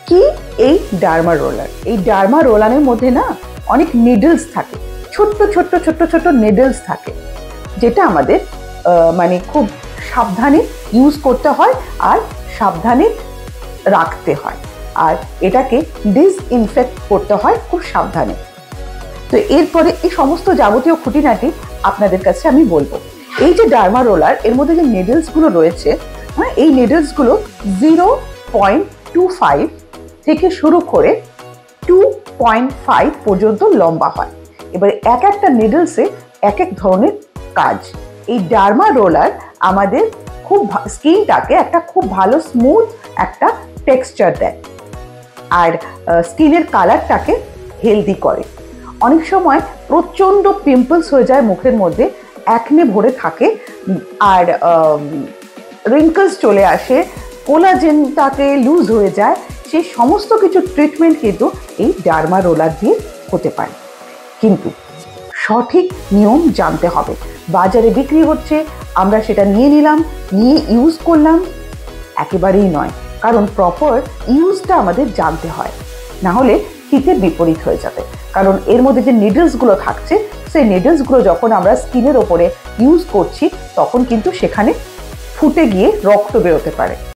কি এই derma roller? এই ডার্মা রোলারের মধ্যে না অনেক নিডলস থাকে, ছোট্ট ছোট্ট ছোট্ট ছোট্ট নিডলস থাকে, যেটা আমাদের মানে খুব সাবধানে ইউজ করতে হয় আর সাবধানে রাখতে হয়, আর এটাকে ডিসইনফেক্ট করতে হয় খুব সাবধানে। তো এরপরে এই সমস্ত যাবতীয় খুঁটিনাটি আপনাদের কাছে আমি বলবো। এই যে ডার্মা রোলার, এর মধ্যে যে নিডলসগুলো রয়েছে, হ্যাঁ, এই নিডলসগুলো 0.25 থেকে শুরু করে 2.5 পর্যন্ত লম্বা হয়। এবারে এক একটা নিডলসে এক এক ধরনের কাজ। এই ডার্মা রোলার আমাদের খুব স্কিনটাকে একটা খুব ভালো স্মুথ একটা টেক্সচার দেয়, আর স্কিনের কালারটাকে হেলদি করে। অনেক সময় প্রচণ্ড পিম্পলস হয়ে যায় মুখের মধ্যে, অ্যাকনে ভরে থাকে, আর রিঙ্কলস চলে আসে, কোলাজেনটাকে লুজ হয়ে যায়। সেই সমস্ত কিছু ট্রিটমেন্ট কিন্তু এই ডার্মা রোলার দিয়ে হতে পারে, কিন্তু সঠিক নিয়ম জানতে হবে। বাজারে বিক্রি হচ্ছে, আমরা সেটা নিয়ে নিলাম, নিয়ে ইউজ করলাম, একেবারেই নয়। কারণ প্রপার ইউজটা আমাদের জানতে হয়, না হলে হিতে বিপরীত হয়ে যাবে। কারণ এর মধ্যে যে নিডলসগুলো থাকছে, সেই নিডলসগুলো যখন আমরা স্কিনের ওপরে ইউজ করছি, তখন কিন্তু সেখানে ফুটে গিয়ে রক্ত বেরোতে পারে।